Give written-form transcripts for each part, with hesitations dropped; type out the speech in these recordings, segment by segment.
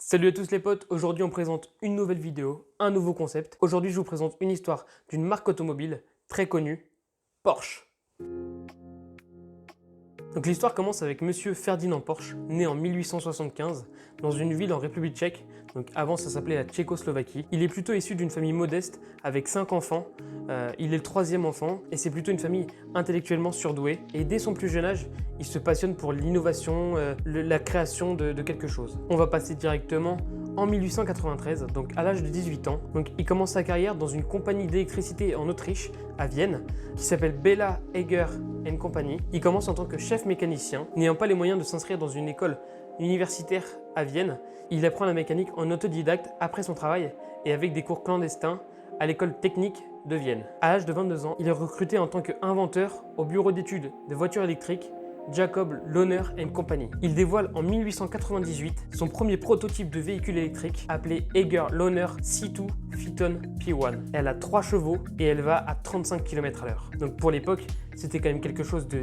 Salut à tous les potes, aujourd'hui on présente une nouvelle vidéo, un nouveau concept. Aujourd'hui je vous présente une histoire d'une marque automobile très connue, Porsche. Donc l'histoire commence avec monsieur Ferdinand Porsche, né en 1875 dans une ville en République tchèque, donc avant ça s'appelait la Tchécoslovaquie. Il est plutôt issu d'une famille modeste avec 5 enfants, il est le 3e enfant et c'est plutôt une famille intellectuellement surdouée. Et dès son plus jeune âge, il se passionne pour l'innovation, la création de quelque chose. On va passer directement en 1893, donc à l'âge de 18 ans. Donc il commence sa carrière dans une compagnie d'électricité en Autriche, à Vienne, qui s'appelle Bella Eger & Company. Il commence en tant que chef mécanicien, n'ayant pas les moyens de s'inscrire dans une école universitaire à Vienne. Il apprend la mécanique en autodidacte après son travail et avec des cours clandestins à l'école technique de Vienne. À l'âge de 22 ans, il est recruté en tant qu'inventeur au bureau d'études de voitures électriques Jacob Lohner & Company. Il dévoile en 1898 son premier prototype de véhicule électrique appelé Eger Lohner C2 Phaeton P1. Elle a 3 chevaux et elle va à 35 km/h. Donc pour l'époque, c'était quand même quelque chose de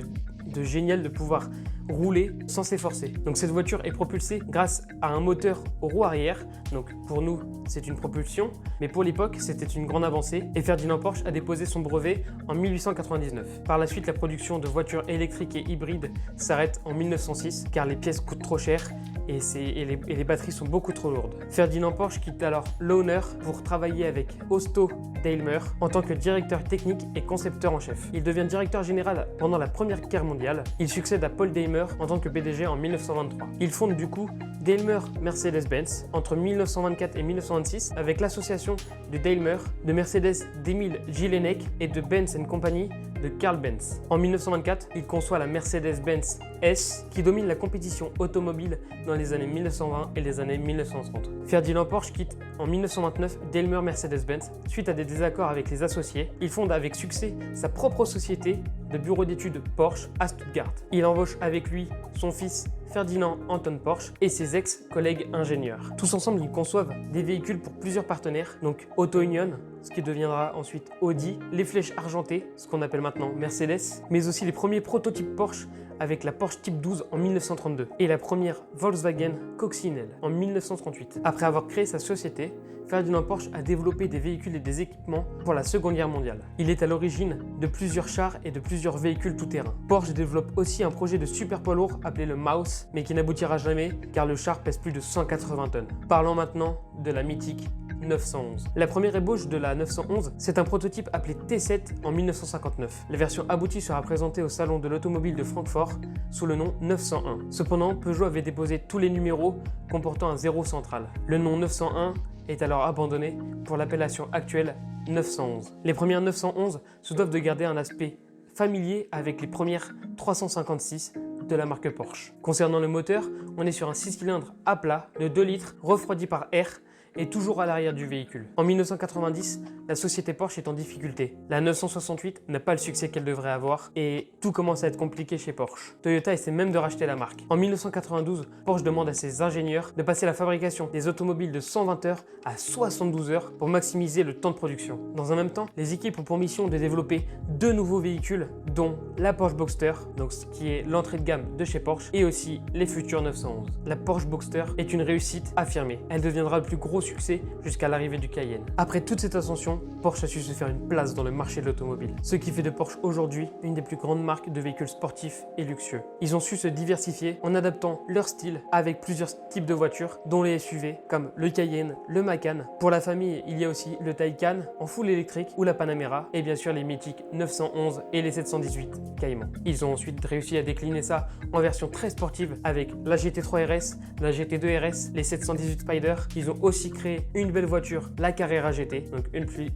génial de pouvoir rouler sans s'efforcer. Donc cette voiture est propulsée grâce à un moteur aux roues arrière. Donc pour nous, c'est une propulsion, mais pour l'époque, c'était une grande avancée et Ferdinand Porsche a déposé son brevet en 1899. Par la suite, la production de voitures électriques et hybrides s'arrête en 1906 car les pièces coûtent trop cher et les batteries sont beaucoup trop lourdes. Ferdinand Porsche quitte alors Lohner pour travailler avec Otto Daimler en tant que directeur technique et concepteur en chef. Il devient directeur général pendant la Première Guerre mondiale. Il succède à Paul Daimler en tant que PDG en 1923. Il fonde du coup Daimler Mercedes-Benz entre 1924 et 1926 avec l'association de Daimler, de Mercedes d'Emile Jelinek et de Benz & Company de Karl Benz. En 1924, il conçoit la Mercedes-Benz S qui domine la compétition automobile dans les années 1920 et les années 1930. Ferdinand Porsche quitte en 1929 Daimler Mercedes-Benz suite à des désaccords avec les associés. Il fonde avec succès sa propre société de bureau d'études Porsche à Stuttgart. Il embauche avec lui son fils Ferdinand Anton Porsche et ses ex-collègues ingénieurs. Tous ensemble, ils conçoivent des véhicules pour plusieurs partenaires, donc Auto Union, ce qui deviendra ensuite Audi, les flèches argentées, ce qu'on appelle maintenant Mercedes, mais aussi les premiers prototypes Porsche avec la Porsche Type 12 en 1932 et la première Volkswagen Coccinelle en 1938. Après avoir créé sa société, Ferdinand Porsche a développé des véhicules et des équipements pour la Seconde Guerre mondiale. Il est à l'origine de plusieurs chars et de plusieurs véhicules tout-terrain. Porsche développe aussi un projet de super poids lourd appelé le Maus, mais qui n'aboutira jamais car le char pèse plus de 180 tonnes. Parlons maintenant de la mythique 911. La première ébauche de la 911, c'est un prototype appelé T7 en 1959. La version aboutie sera présentée au salon de l'automobile de Francfort sous le nom 901. Cependant, Peugeot avait déposé tous les numéros comportant un 0 central. Le nom 901 est alors abandonné pour l'appellation actuelle 911. Les premières 911 se doivent de garder un aspect familier avec les premières 356 de la marque Porsche. Concernant le moteur, on est sur un 6 cylindres à plat de 2 litres refroidi par air et toujours à l'arrière du véhicule. En 1990, la société Porsche est en difficulté. La 968 n'a pas le succès qu'elle devrait avoir et tout commence à être compliqué chez Porsche. Toyota essaie même de racheter la marque. En 1992, Porsche demande à ses ingénieurs de passer la fabrication des automobiles de 120 heures à 72 heures pour maximiser le temps de production. Dans un même temps, les équipes ont pour mission de développer 2 nouveaux véhicules, dont la Porsche Boxster, donc ce qui est l'entrée de gamme de chez Porsche, et aussi les futurs 911. La Porsche Boxster est une réussite affirmée. Elle deviendra le plus gros succès jusqu'à l'arrivée du Cayenne. Après toute cette ascension, Porsche a su se faire une place dans le marché de l'automobile, ce qui fait de Porsche aujourd'hui une des plus grandes marques de véhicules sportifs et luxueux. Ils ont su se diversifier en adaptant leur style avec plusieurs types de voitures, dont les SUV comme le Cayenne, le Macan. Pour la famille, il y a aussi le Taycan en full électrique ou la Panamera et bien sûr les mythiques 911 et les 718 Cayman. Ils ont ensuite réussi à décliner ça en version très sportive avec la GT3 RS, la GT2 RS, les 718 Spider. Ils ont aussi créé une belle voiture, la Carrera GT, donc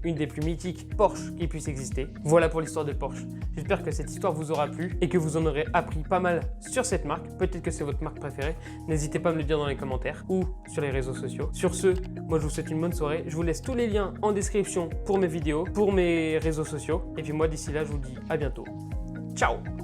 une des plus mythiques Porsche qui puisse exister. Voilà pour l'histoire de Porsche. J'espère que cette histoire vous aura plu et que vous en aurez appris pas mal sur cette marque. Peut-être que c'est votre marque préférée. N'hésitez pas à me le dire dans les commentaires ou sur les réseaux sociaux. Sur ce, moi je vous souhaite une bonne soirée. Je vous laisse tous les liens en description pour mes vidéos, pour mes réseaux sociaux. Et puis moi d'ici là, je vous dis à bientôt. Ciao!